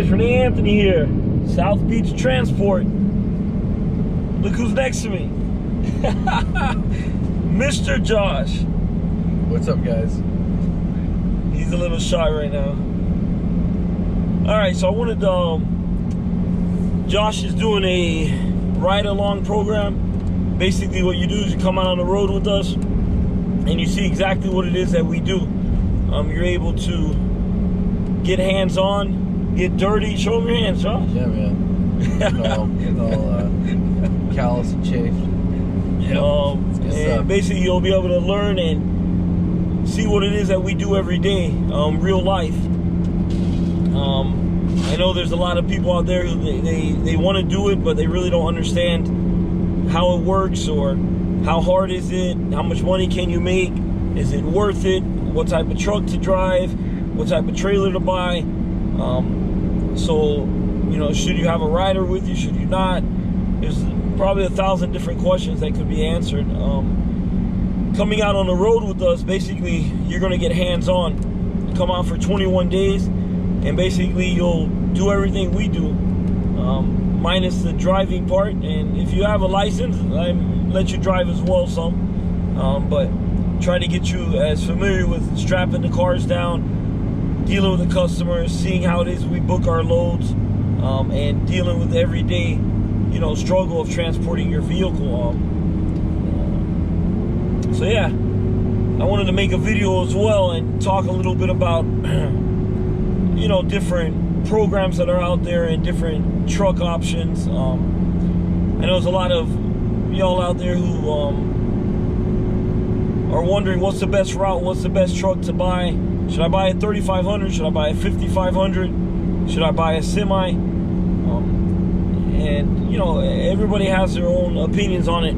guys, Rene Anthony here, South Beach Transport. Look who's next to me. Mr. Josh. What's up, guys? He's a little shy right now. Alright, so I wanted Josh is doing a ride-along program. Basically what you do is you come out on the road with us and you see exactly what it is that we do. You're able to get hands-on, get dirty. Show them your hands, Josh. Yeah, man. Getting all callous and chafed. And basically you'll be able to learn and see what it is that we do every day, real life. I know there's a lot of people out there who they want to do it, but they really don't understand how it works, or how hard is it, how much money can you make, is it worth it, what type of truck to drive, what type of trailer to buy. So, you know, should you have a rider with you, should you not? There's probably 1,000 different questions that could be answered. Coming out on the road with us, basically, you're gonna get hands-on. Come out for 21 days, and basically you'll do everything we do, minus the driving part. And if you have a license, I let you drive as well some, but try to get you as familiar with strapping the cars down, dealing with the customers, seeing how it is we book our loads, and dealing with the everyday, you know, struggle of transporting your vehicle. So yeah, I wanted to make a video as well and talk a little bit about you know, different programs that are out there and different truck options. I know there's a lot of y'all out there who are wondering what's the best route, what's the best truck to buy. Should I buy a 3500? Should I buy a 5500? Should I buy a semi? And you know, everybody has their own opinions on it.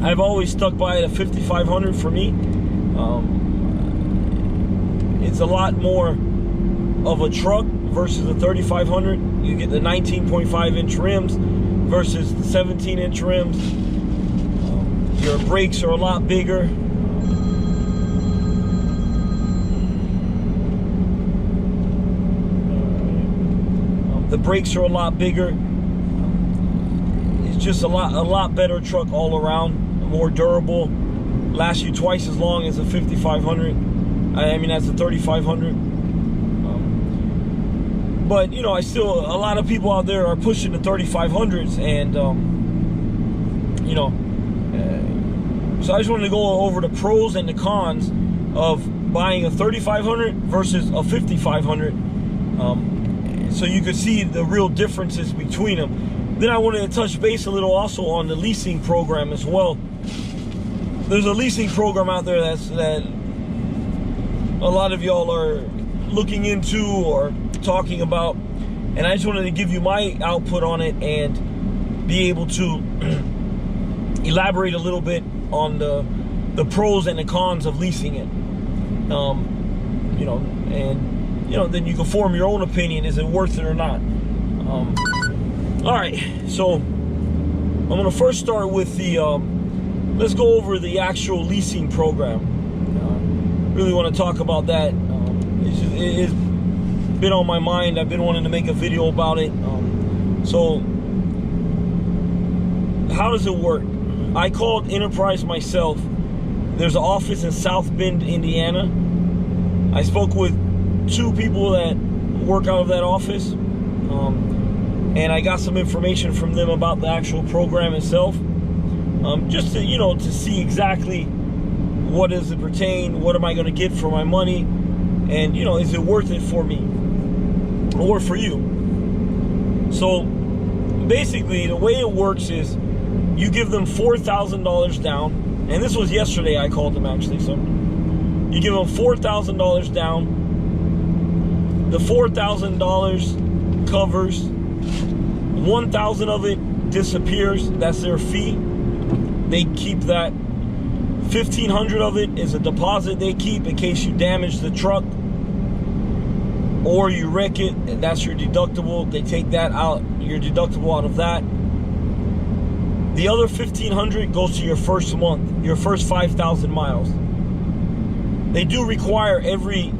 I've always stuck by the 5500 for me. It's a lot more of a truck versus the 3500. You get the 19.5 inch rims versus the 17 inch rims. Your brakes are a lot bigger. The brakes are a lot bigger. It's just a lot better truck all around. More durable. Lasts you twice as long as a 5500. I mean, that's a 3500. But you know, a lot of people out there are pushing the 3500s, and you know, so I just wanted to go over the pros and the cons of buying a 3500 versus a 5500, so you could see the real differences between them. Then I wanted to touch base a little also on the leasing program as well. There's a leasing program out there that a lot of y'all are looking into or talking about, and I just wanted to give you my output on it and be able to elaborate a little bit on the pros and the cons of leasing it. You know, and you know, then you can form your own opinion. Is it worth it or not? All right, so I'm gonna first start with the let's go over the actual leasing program. Really want to talk about that. It's been on my mind. I've been wanting to make a video about it. So how does it work? I called Enterprise myself. There's an office in South Bend, Indiana. I spoke with 2 people that work out of that office, and I got some information from them about the actual program itself, just to, you know, to see exactly what does it pertain, what am I going to get for my money, and you know, is it worth it for me or for you? So basically the way it works is you give them $4,000 down, and this was yesterday I called them actually. So you give them $4,000 down. The $4,000 covers $1,000 of it disappears. That's their fee. They keep that. $1,500 of it is a deposit they keep in case you damage the truck or you wreck it, and that's your deductible. They take that out, your deductible out of that. The other $1,500 goes to your first month, your first 5,000 miles. They do require every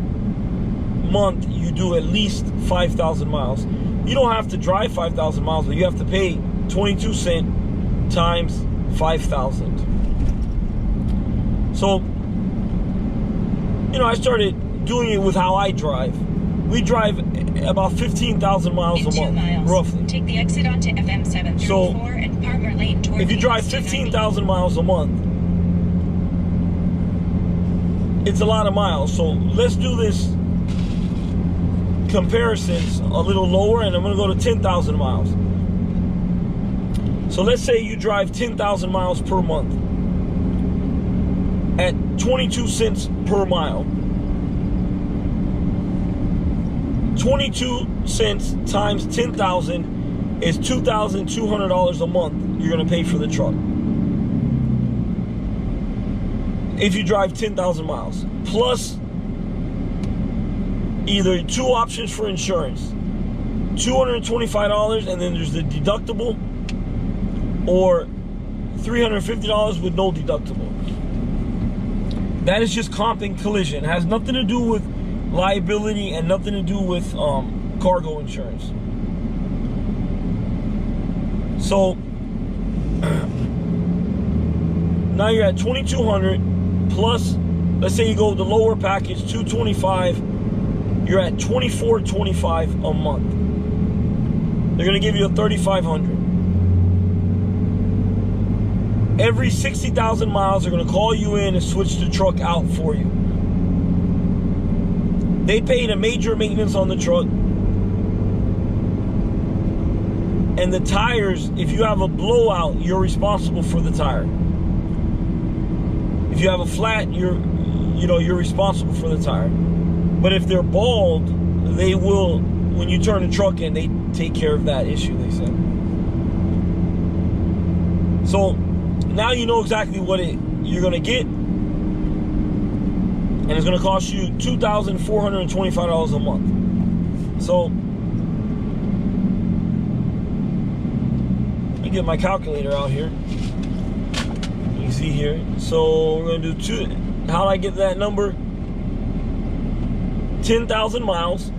month you do at least 5,000 miles. You don't have to drive 5,000 miles, but you have to pay 22 cents times 5,000. So, I started doing it with how I drive. We drive about 15,000 miles a month, roughly. Take the exit onto FM 734 and Palmer Lane toward if you drive 15,000 miles a month, it's a lot of miles. So let's do this comparisons a little lower, and I'm going to go to 10,000 miles. So let's say you drive 10,000 miles per month at 22 cents per mile. 22 cents times 10,000 is $2,200 a month you're going to pay for the truck. If you drive 10,000 miles. Plus either two options for insurance. $225 and then there's the deductible, or $350 with no deductible. That is just comp and collision. It has nothing to do with liability and nothing to do with cargo insurance. So now you're at $2,200 plus, let's say you go with the lower package, $225. You're at $2,425 a month. They're gonna give you a $3,500. Every 60,000 miles, they're gonna call you in and switch the truck out for you. They paid a major maintenance on the truck. And the tires, if you have a blowout, you're responsible for the tire. If you have a flat, you're responsible for the tire. But if they're bald, they will, when you turn the truck in, they take care of that issue, they said. So now you know exactly what you're gonna get. And it's gonna cost you $2,425 a month. So let me get my calculator out here. You can see here. So we're gonna do how do I get that number? 10,000 miles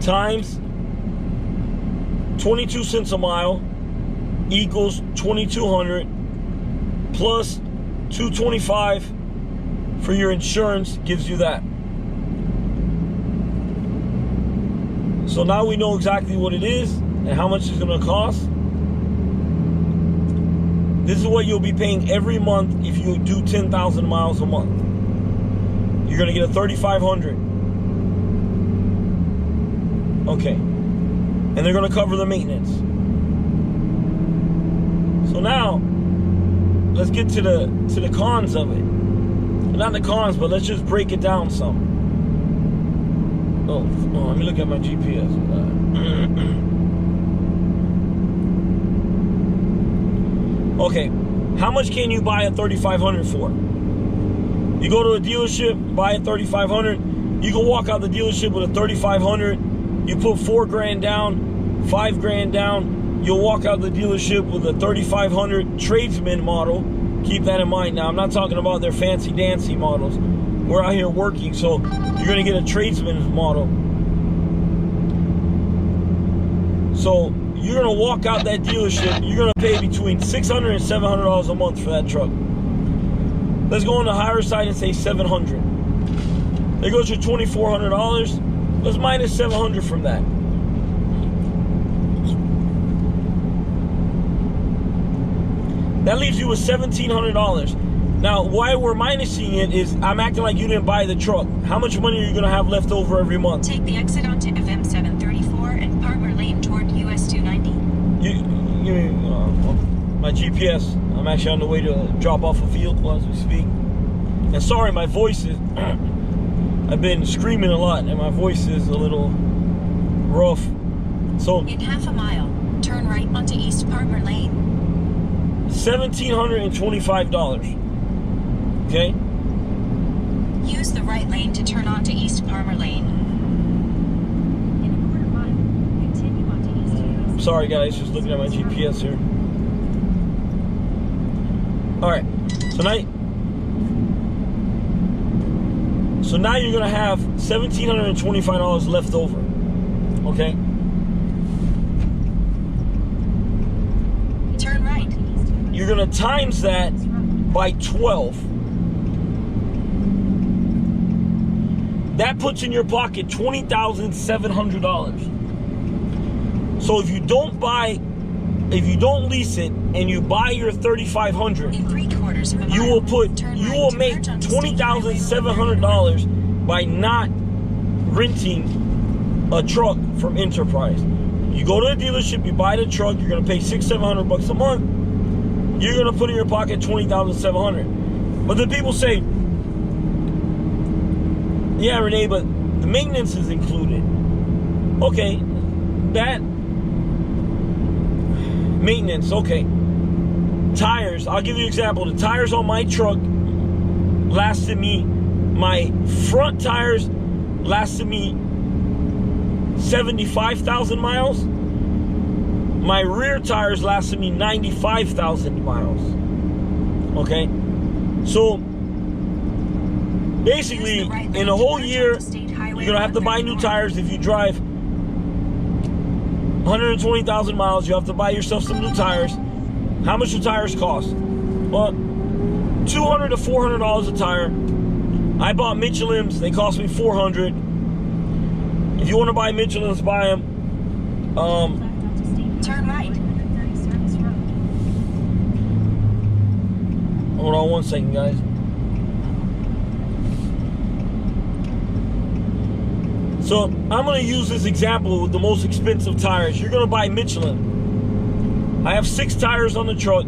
times 22 cents a mile equals 2,200 plus 225 for your insurance gives you that. So now we know exactly what it is and how much it's going to cost. This is what you'll be paying every month if you do 10,000 miles a month. You're going to get a $3,500. Okay. And they're going to cover the maintenance. So now let's get to the cons of it. Not the cons, but let's just break it down some. Oh, let me look at my GPS. Okay, how much can you buy a $3,500 for? You go to a dealership, buy a $3,500. You can walk out the dealership with a $3,500. You put $4,000 down, $5,000 down. You'll walk out the dealership with a $3,500 tradesman model. Keep that in mind. Now, I'm not talking about their fancy dancy models. We're out here working, so you're gonna get a tradesman model. So you're gonna walk out that dealership, you're gonna pay between $600 and $700 a month for that truck. Let's go on the higher side and say $700. There goes your $2,400. Let's minus $700 from that. That leaves you with $1,700. Now, why we're minusing it is I'm acting like you didn't buy the truck. How much money are you going to have left over every month? Take the exit onto FM 734 and Palmer Lane toward US 290. My GPS. I'm actually on the way to drop off a vehicle as we speak. And sorry, my voice is... I've been screaming a lot, and my voice is a little rough. So... In half a mile, turn right onto East Palmer Lane. $1,725. Okay? Use the right lane to turn onto East Palmer Lane. In a quarter mile, continue onto East US. Sorry guys, just looking at my GPS here. Alright, So now you're gonna have $1,725 left over. Okay. Turn right. You're gonna times that by 12. That puts in your pocket $20,700. So if you don't lease it and you buy your 3,500, In 3/4 of a mile, you will make Turn right to State Highway $20,700 by not renting a truck from Enterprise. You go to a dealership, you buy the truck, you're gonna pay $600-700 a month. You're gonna put in your pocket $20,700. But then people say, yeah, Rene, but the maintenance is included. Okay, that maintenance, okay. Tires, I'll give you an example. The tires on my truck lasted me, my front tires lasted me 75,000 miles. My rear tires lasted me 95,000 miles. Okay? So, basically, in a whole year, you're going to have to buy new tires. If you drive 120,000 miles, you have to buy yourself some new tires. How much do tires cost? Well, $200 to $400 a tire. I bought Michelin's. They cost me $400. If you want to buy Michelin's, buy them. Turn right. Hold on one second, guys. So I'm going to use this example with the most expensive tires. You're going to buy Michelin. I have 6 tires on the truck.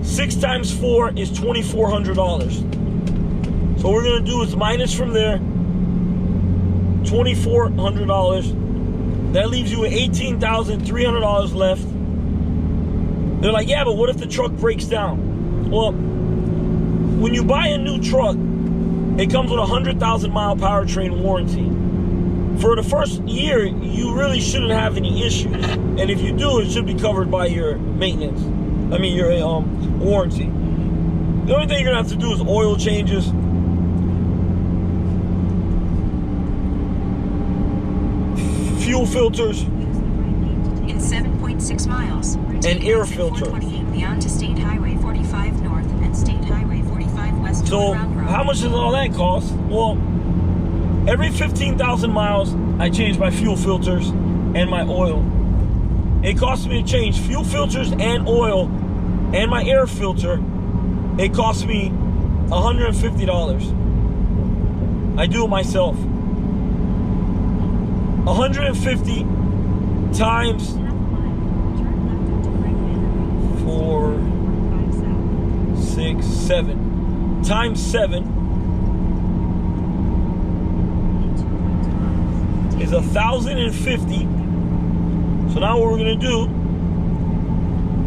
6 times 4 is $2,400. So what we're going to do is minus from there $2,400. That leaves you with $18,300 left. They're like, yeah, but what if the truck breaks down? Well, when you buy a new truck, it comes with a 100,000 mile powertrain warranty. For the first year, you really shouldn't have any issues. And if you do, it should be covered by your maintenance. I mean, your warranty. The only thing you're gonna have to do is oil changes. Fuel filters. In 7.6 miles. And air filter. 428 beyond to State Highway 45 North and State Highway 45 West. So, how much does all that cost? Well, every 15,000 miles, I change my fuel filters and my oil. It costs me to change fuel filters and oil and my air filter. It costs me $150. I do it myself. 150 times 4, 6, 7 times 7 is 1,050. So now what we're gonna do,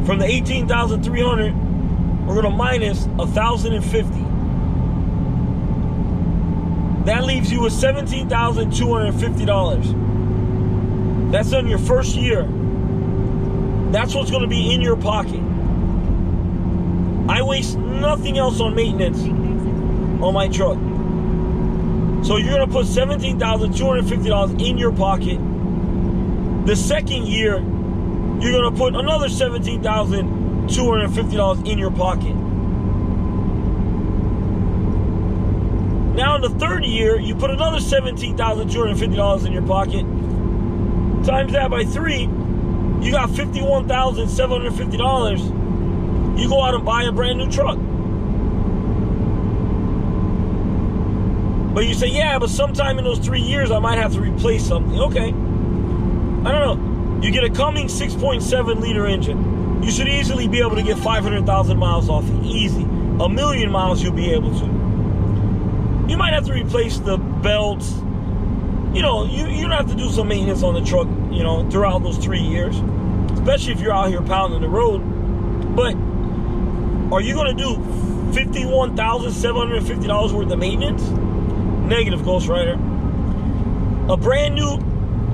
from the 18,300, we're gonna minus 1,050. That leaves you with $17,250. That's on your first year. That's what's gonna be in your pocket. I waste nothing else on maintenance on my truck. So you're gonna put $17,250 in your pocket. The second year, you're gonna put another $17,250 in your pocket. Now in the third year, you put another $17,250 in your pocket. Times that by 3, you got $51,750. You go out and buy a brand new truck. But you say, yeah, but sometime in those 3 years, I might have to replace something. Okay. I don't know. You get a Cummins 6.7 liter engine. You should easily be able to get 500,000 miles off it. Easy. 1,000,000 miles you'll be able to. You might have to replace the belts. You know, you don't have to do some maintenance on the truck, you know, throughout those 3 years. Especially if you're out here pounding the road. But are you going to do $51,750 worth of maintenance? Negative, Ghost Rider. A brand new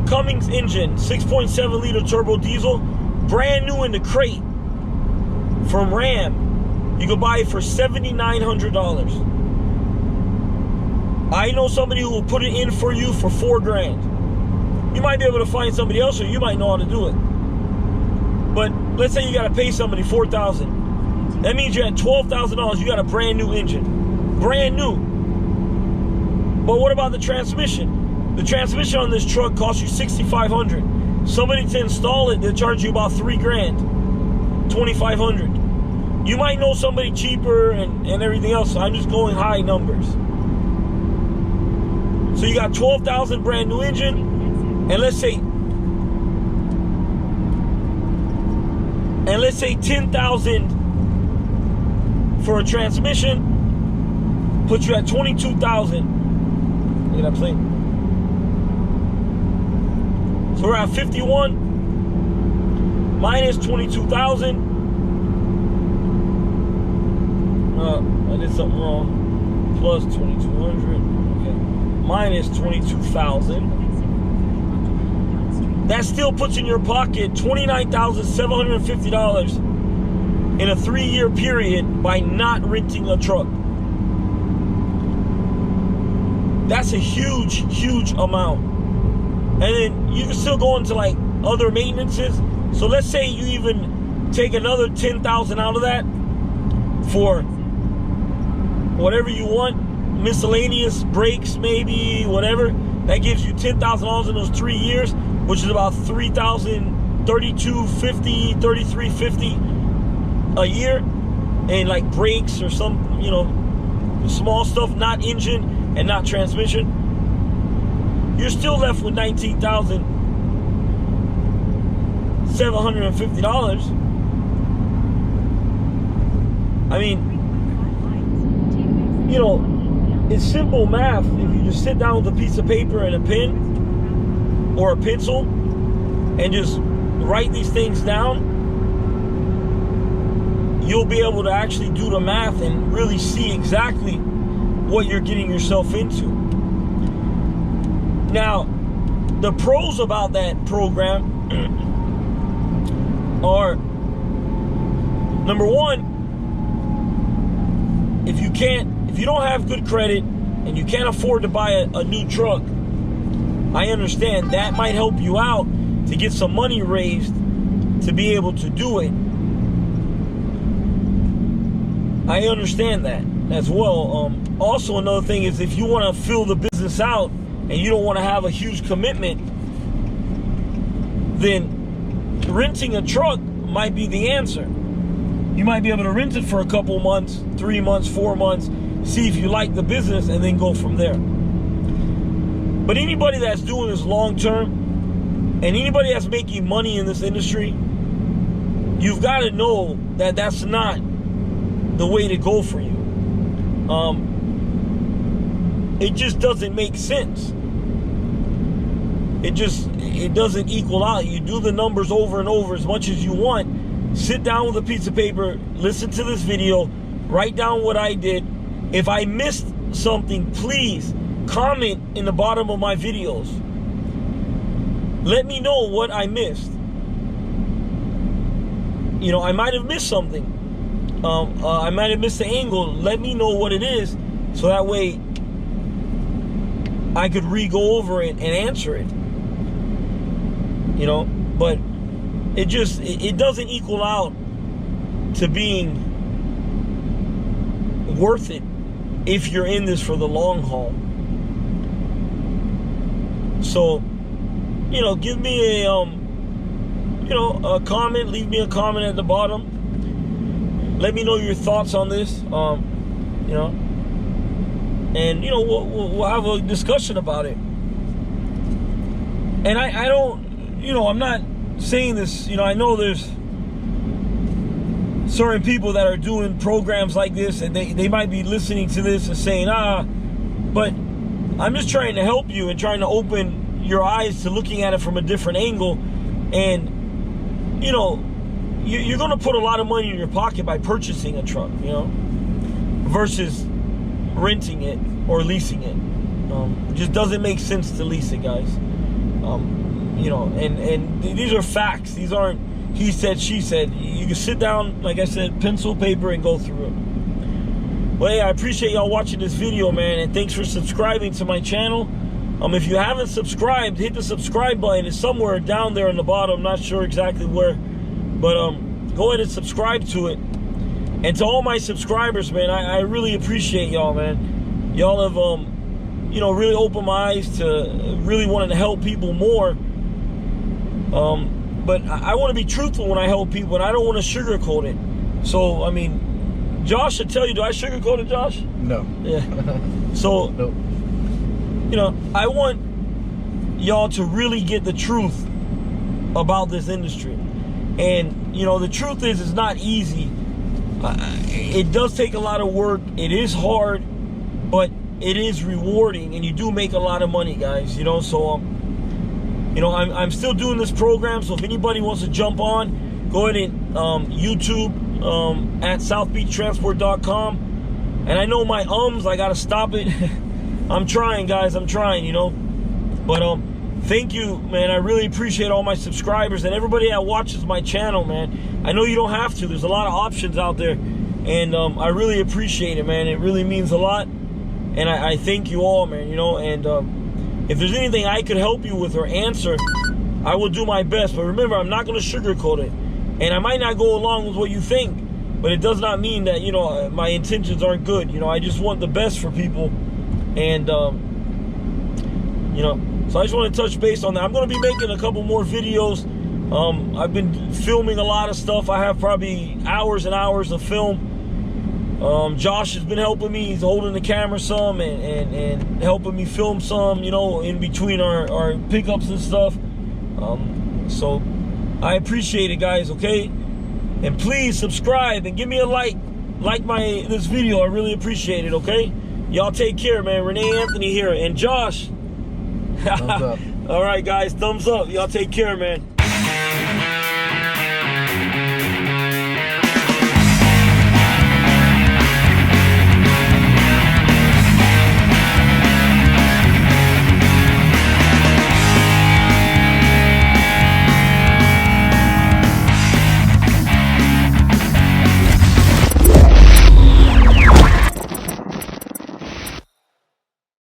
Cummins engine, 6.7 liter turbo diesel, brand new in the crate from Ram. You can buy it for $7,900. I I know somebody who will put it in for you for $4 grand. You might be able to find somebody else, or you might know how to do it. But let's say you got to pay somebody $4,000. That means you're at $12,000. You got a brand new engine, brand new. But what about the transmission? The transmission on this truck costs you $6,500. Somebody to install it, they'll charge you about $3 grand, $2,500. You might know somebody cheaper and everything else. So I'm just going high numbers. So you got $12,000 brand new engine. And let's say $10,000 for a transmission puts you at $22,000. Look at that plate. So we're at 51 minus 22,000. I did something wrong. Plus 2,200. Okay. Minus 22,000. That still puts in your pocket $29,750 in a 3-year period by not renting a truck. That's a huge, huge amount. And then you can still go into like other maintenances. So let's say you even take another $10,000 out of that for whatever you want, miscellaneous, brakes maybe, whatever. That gives you $10,000 in those 3 years, which is about $3,250, $3,350 a year, and like brakes or some, you know, small stuff, not engine and not transmission. You're still left with $19,750. I mean, you know, it's simple math. If you just sit down with a piece of paper and a pen or a pencil and just write these things down, you'll be able to actually do the math and really see exactly what you're getting yourself into. Now, the pros about that program are, number one, if you don't have good credit and you can't afford to buy a new truck, I understand that might help you out to get some money raised to be able to do it. I understand that as well. Also, another thing is if you want to fill the business out and you don't want to have a huge commitment, then renting a truck might be the answer. You might be able to rent it for a couple months, 3 months, 4 months, see if you like the business, and then go from there. But anybody that's doing this long term, and anybody that's making money in this industry, you've got to know that that's not the way to go for you. It just doesn't make sense. It doesn't equal out. You do the numbers over and over as much as you want. Sit down with a piece of paper, listen to this video, write down what I did. If I missed something, please comment in the bottom of my videos. Let me know what I missed. You know, I might have missed something. I might have missed the angle. Let me know what it is, so that way I could re-go over it and answer it. You know, but it doesn't equal out to being worth it if you're in this for the long haul. So, you know, give me a a comment. Leave me a comment at the bottom. Let me know your thoughts on this. You know, and you know we'll have a discussion about it. And I don't, you know, I'm not saying this, you know, I know there's certain people that are doing programs like this, and they might be listening to this and saying, but I'm just trying to help you and trying to open your eyes to looking at it from a different angle. And, you know, you're going to put a lot of money in your pocket by purchasing a truck, you know, versus renting it or leasing it. It just doesn't make sense to lease it, guys. You know, and these are facts. These aren't he said, she said. You can sit down, like I said, pencil, paper, and go through it. Well, hey, I appreciate y'all watching this video, man, and thanks for subscribing to my channel. If you haven't subscribed, hit the subscribe button. It's somewhere down there on the bottom. I'm not sure exactly where, but go ahead and subscribe to it. And to all my subscribers, man, I really appreciate y'all, man. Y'all have, you know, really opened my eyes to really wanting to help people more. But I want to be truthful when I help people, and I don't want to sugarcoat it. So, I mean, Josh should tell you, do I sugarcoat it, Josh? No. Yeah. So, Nope. You know, I want y'all to really get the truth about this industry. And, you know, the truth is, it's not easy. It does take a lot of work. It is hard, but it is rewarding, and you do make a lot of money, guys. You know, so, you know, I'm still doing this program, so if anybody wants to jump on, go ahead and YouTube at southbeachtransport.com. And I know my I gotta stop it. I'm trying, guys. I'm trying, you know. But thank you, man. I really appreciate all my subscribers and everybody that watches my channel, man. I know you don't have to. There's a lot of options out there, and I really appreciate it, man. It really means a lot, and I thank you all, man. You know, and if there's anything I could help you with or answer, I will do my best. But remember, I'm not going to sugarcoat it, and I might not go along with what you think, but it does not mean that, you know, my intentions aren't good. You know, I just want the best for people. And, you know, so I just want to touch base on that. I'm going to be making a couple more videos. I've been filming a lot of stuff. I have probably hours and hours of film. Josh has been helping me. He's holding the camera some and helping me film some, you know, in between our pickups and stuff. So I appreciate it, guys, okay? And please subscribe and give me a like this video. I really appreciate it, okay? Y'all take care, man. Rene Anthony here. And Josh. Thumbs up. All right, guys. Thumbs up. Y'all take care, man.